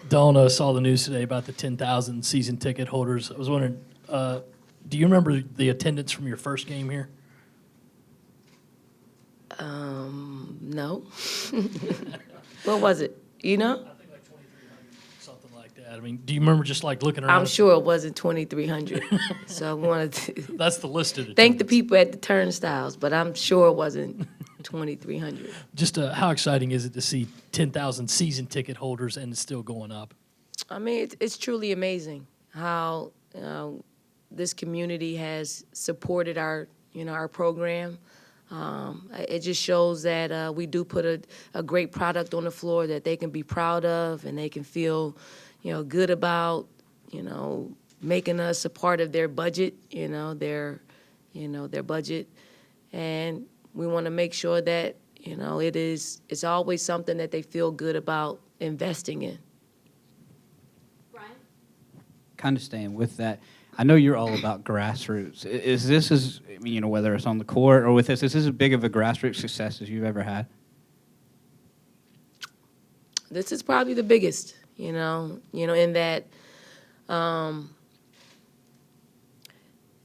Dawn saw the news today about the 10,000 season ticket holders. I was wondering, do you remember the attendance from your first game here? No. What was it? You know? I think like 2,300, something like that. I mean, do you remember just like looking around? I'm sure it wasn't 2,300. So I wanted to That's the listed attendance. thank the people at the turnstiles, but I'm sure it wasn't 2,300. Just how exciting is it to see 10,000 season ticket holders and it's still going up? I mean, it's truly amazing how this community has supported our program. It just shows that we do put a great product on the floor that they can be proud of and they can feel, good about, making us a part of their budget, their budget. And we want to make sure that, it's always something that they feel good about investing in. Brian? Kind of staying with that. I know you're all about grassroots. Whether it's on the court or with this, is this as big of a grassroots success as you've ever had? This is probably the biggest, in that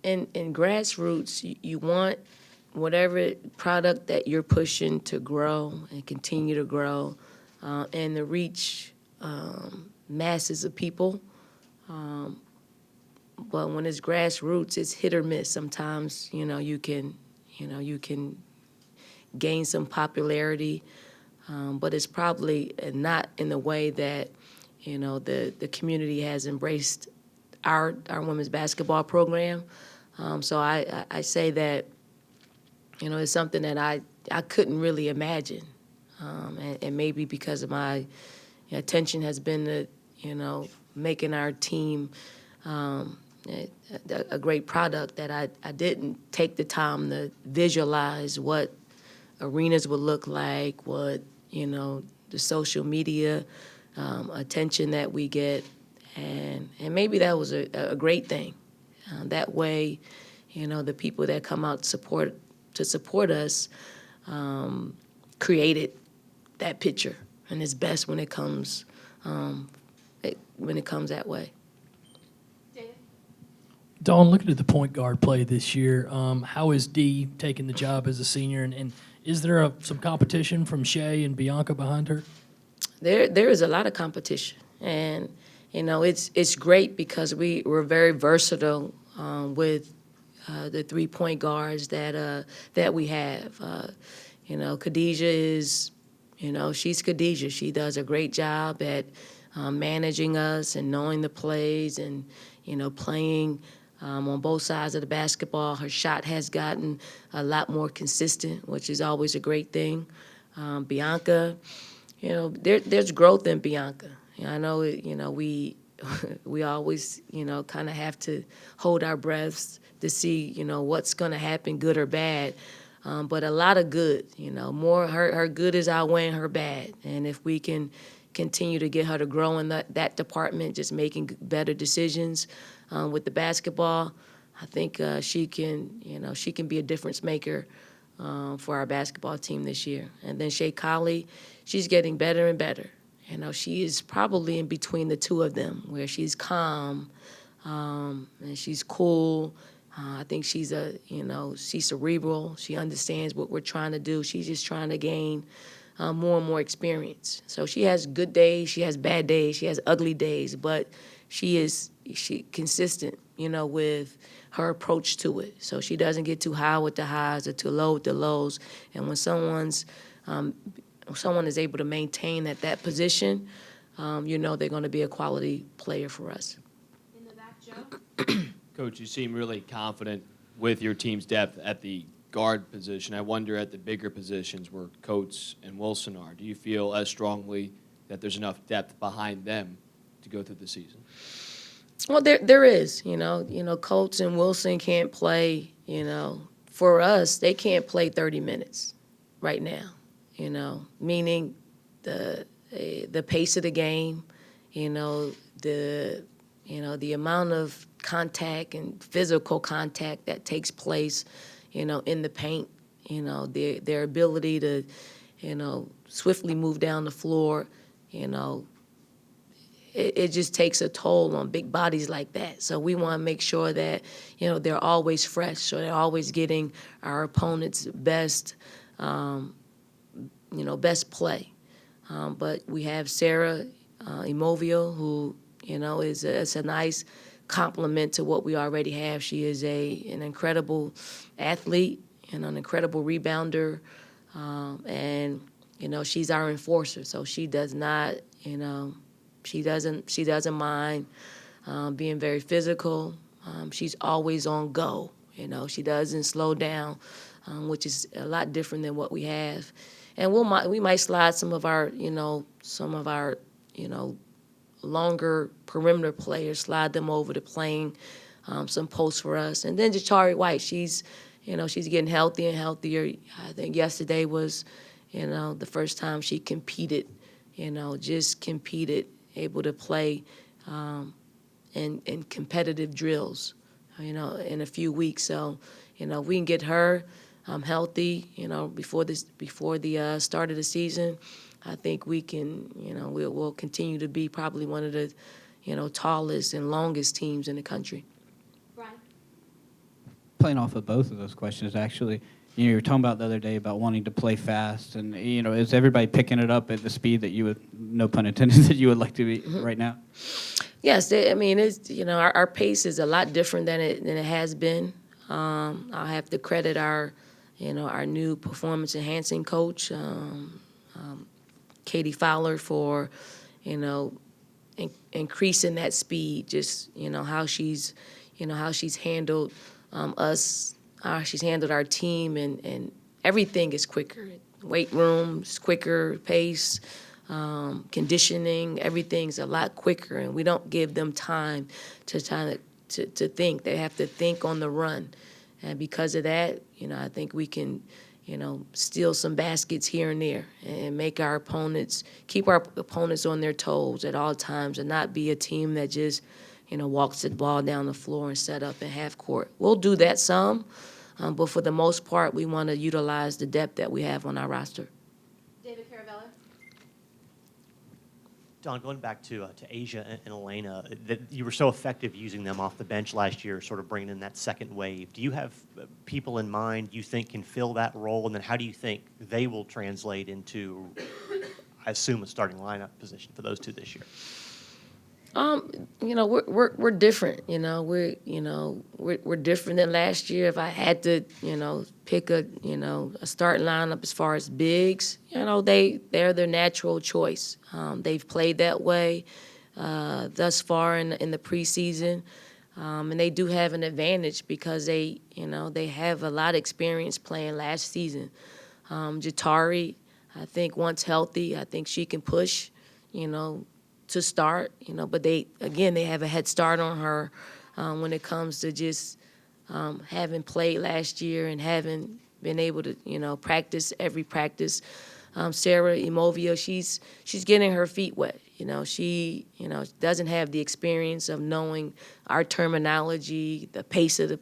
in grassroots, you want whatever product that you're pushing to grow and continue to grow and to reach masses of people. But when it's grassroots, it's hit or miss. Sometimes, you can gain some popularity, but it's probably not in the way that, the community has embraced our women's basketball program. So I say that, it's something that I couldn't really imagine. And maybe because of my attention has been to, making our team a great product, that I didn't take the time to visualize what arenas would look like, what, the social media attention that we get. And maybe that was a great thing. That way, the people that come out to support us created that picture. And it's best when it comes that way. Dawn, looking at the point guard play this year, how is Dee taking the job as a senior? And is there some competition from Shea and Bianca behind her? There is a lot of competition. And, it's great because we're very versatile with the 3-point guards that we have. Khadijah is, she's Khadijah. She does a great job at managing us and knowing the plays and, playing on both sides of the basketball. Her shot has gotten a lot more consistent, which is always a great thing. Bianca, there's growth in Bianca. I know, we always, kind of have to hold our breaths to see, what's going to happen, good or bad. But a lot of good, more her good is outweighing her bad. And if we can continue to get her to grow in that department, just making better decisions with the basketball, I think she can be a difference maker for our basketball team this year. And then Shea Colley, she's getting better and better. She is probably in between the two of them, where she's calm and she's cool. I think she's she's cerebral. She understands what we're trying to do. She's just trying to gain more and more experience. So she has good days, she has bad days, she has ugly days, but she consistent, with her approach to it. So she doesn't get too high with the highs or too low with the lows. And when someone is able to maintain that position, they're going to be a quality player for us. In the back, Joe? Coach, you seem really confident with your team's depth at the guard position. I wonder at the bigger positions where Coates and Wilson are, do you feel as strongly that there's enough depth behind them to go through the season? Well, there is. Coates and Wilson can't play. For us, they can't play 30 minutes right now. Meaning the pace of the game. The amount of contact and physical contact that takes place, in the paint, their ability to, swiftly move down the floor, you know, it just takes a toll on big bodies like that. So we want to make sure that, you know, they're always fresh, so they're always getting our opponent's best, best play. But we have Sarah Imovio, who, you know, is a nice complement to what we already have. She is an incredible athlete and an incredible rebounder, and, you know, she's our enforcer. So she does not, you know, she doesn't mind being very physical. She's always on go. You know, she doesn't slow down, which is a lot different than what we have. And we might slide some of our longer perimeter players, slide them over to playing some posts for us. And then Jatari White, she's getting healthier and healthier. I think yesterday was, you know, the first time she competed, just competed, able to play in competitive drills, in a few weeks. So, we can get her healthy, before the start of the season. I think we can, we'll continue to be probably one of the, tallest and longest teams in the country. Brian? Playing off of both of those questions, actually, you were talking about the other day about wanting to play fast, and is everybody picking it up at the speed that you would, no pun intended, that you would like to be right now? Yes, it's our pace is a lot different than it has been. I'll have to credit our new performance enhancing coach, Katie Fowler, for increasing that speed. Just how she's handled us. She's handled our team, and everything is quicker. Weight rooms, quicker pace, conditioning, everything's a lot quicker, and we don't give them time to think. They have to think on the run. And because of that, I think we can, steal some baskets here and there and keep our opponents on their toes at all times, and not be a team that just, walks the ball down the floor and set up in half court. We'll do that some. But for the most part, we want to utilize the depth that we have on our roster. David Caravella? Don, going back to Asia and Elena, that you were so effective using them off the bench last year, sort of bringing in that second wave. Do you have people in mind you think can fill that role? And then how do you think they will translate into, I assume, a starting lineup position for those two this year? We're different. We're different than last year. If I had to, pick a starting lineup as far as bigs, they're their natural choice. They've played that way thus far in the preseason, and they do have an advantage because they have a lot of experience playing last season. Jatari, I think, once healthy, I think she can push, to start, but they have a head start on her when it comes to just having played last year and having been able to, practice every practice. Sarah Imovio, she's getting her feet wet. She, doesn't have the experience of knowing our terminology, the pace of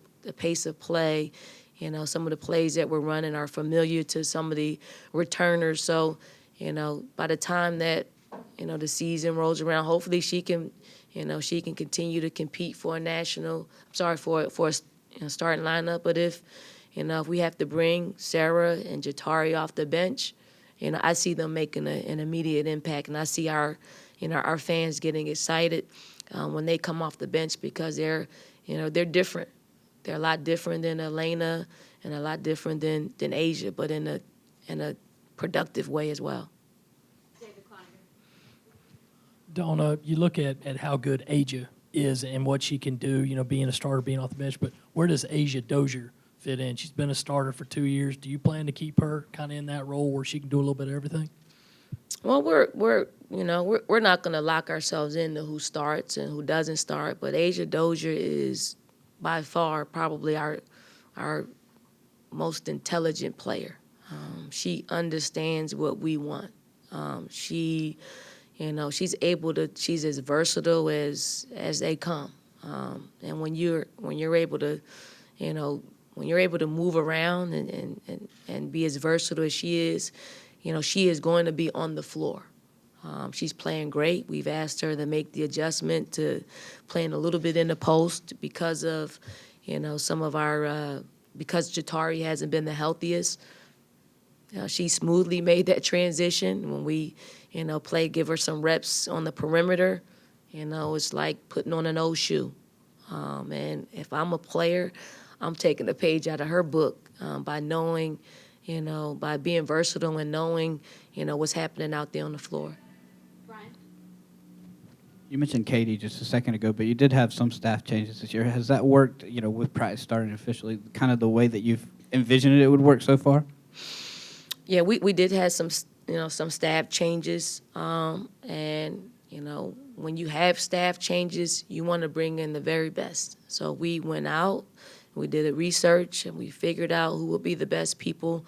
play. Some of the plays that we're running are familiar to some of the returners. So, by the time that the season rolls around, hopefully she can continue to compete for a starting lineup. But if we have to bring Sarah and Jatari off the bench, I see them making an immediate impact, and I see our fans getting excited when they come off the bench, because they're different. They're a lot different than Elena and a lot different than Asia, but in a productive way as well. Donna, you look at how good Asia is and what she can do, being a starter, being off the bench, but where does Asia Dozier fit in? She's been a starter for 2 years. Do you plan to keep her kind of in that role where she can do a little bit of everything? Well, we're not going to lock ourselves into who starts and who doesn't start, but Asia Dozier is by far probably our most intelligent player. She understands what we want. She's as versatile as they come. And when you're able to, when you're able to move around and be as versatile as she is going to be on the floor. She's playing great. We've asked her to make the adjustment to playing a little bit in the post because of, some of our, because Jatari hasn't been the healthiest. She smoothly made that transition when we, give her some reps on the perimeter. It's like putting on an old shoe. And if I'm a player, I'm taking a page out of her book by knowing, by being versatile and knowing, what's happening out there on the floor. Brian? You mentioned Katie just a second ago, but you did have some staff changes this year. Has that worked, with practice starting officially, kind of the way that you've envisioned it would work so far? Yeah, we did have some, some staff changes. And, when you have staff changes, you want to bring in the very best. So we went out, we did a research, and we figured out who would be the best people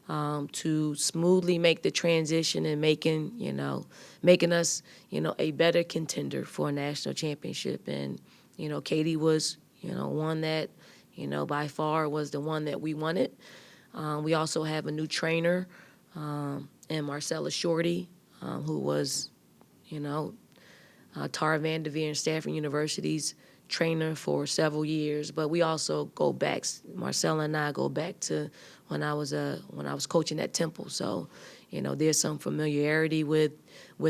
to smoothly make the transition and making us, a better contender for a national championship. And, Katie was, one that, by far was the one that we wanted. We also have a new trainer, and Marcella Shorty, who was, Tara Vanderveer and Stanford University's trainer for several years. But we also go back. Marcella and I go back to when I was coaching at Temple. So, there's some familiarity with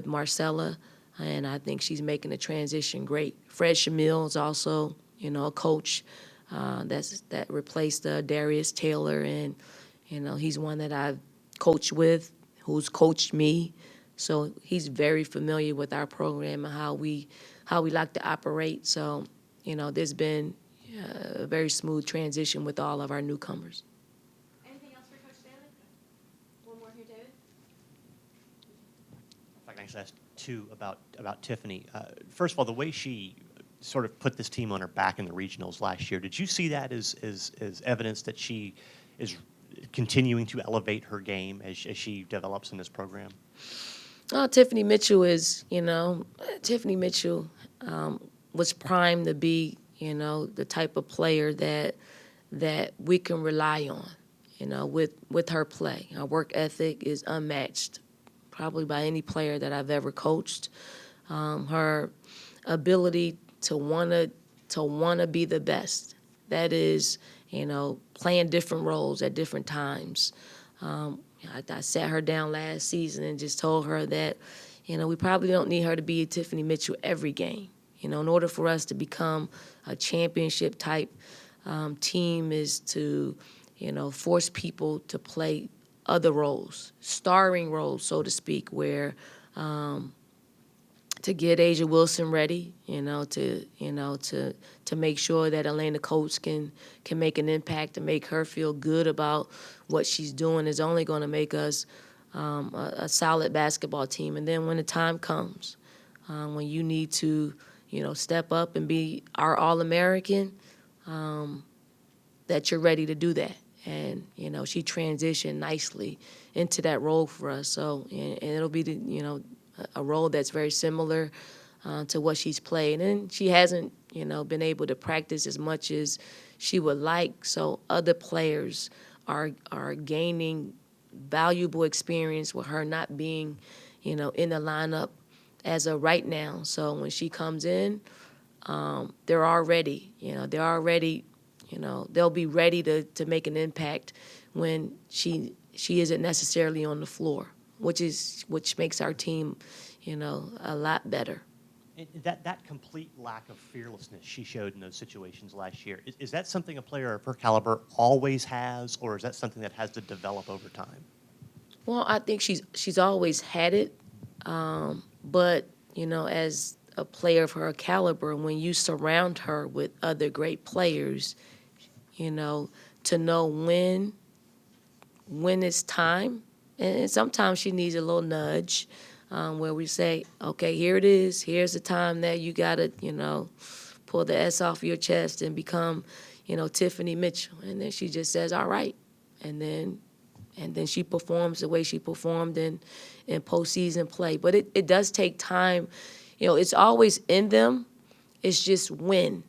Marcella, and I think she's making the transition great. Fred Shamil is also, a coach that replaced Darius Taylor, and he's one that I've coached with, who's coached me. So he's very familiar with our program and how we like to operate. So, there's been a very smooth transition with all of our newcomers. Anything else for Coach Staley? One more here, David. If I can actually ask two about Tiffany. First of all, the way she sort of put this team on her back in the regionals last year, did you see that as evidence that she is continuing to elevate her game as she develops in this program? Tiffany Mitchell is, Tiffany Mitchell was primed to be, the type of player that we can rely on, with her play. Her work ethic is unmatched, probably by any player that I've ever coached. Her ability to wanna be the best. That is, playing different roles at different times. I sat her down last season and just told her that, we probably don't need her to be a Tiffany Mitchell every game. In order for us to become a championship type team is to, force people to play other roles, starring roles, so to speak, where to get Asia Wilson ready, to make sure that Elena Coates can make an impact, to make her feel good about what she's doing is only going to make us a solid basketball team. And then when the time comes, when you need to, step up and be our All-American, that you're ready to do that. And, she transitioned nicely into that role for us. So, and it'll be, a role that's very similar to what she's played. And she hasn't, been able to practice as much as she would like. So other players are gaining valuable experience with her not being, in the lineup as of right now. So when she comes in, they're already, they'll be ready to make an impact when she isn't necessarily on the floor, which makes our team, a lot better. And that complete lack of fearlessness she showed in those situations last year, is that something a player of her caliber always has, or is that something that has to develop over time? Well, I think she's always had it, but as a player of her caliber, when you surround her with other great players, to know when it's time, and sometimes she needs a little nudge, where we say, okay, here it is. Here's the time that you gotta, pull the S off your chest and become, Tiffany Mitchell. And then she just says, all right, and then she performs the way she performed in postseason play. But it does take time. It's always in them. It's just when.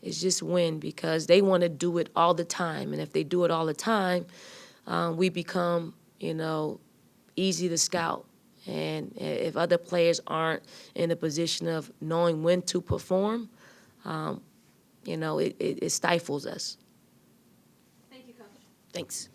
It's just when, because they want to do it all the time. And if they do it all the time, we become, easy to scout. And if other players aren't in a position of knowing when to perform, it stifles us. Thank you, Coach. Thanks.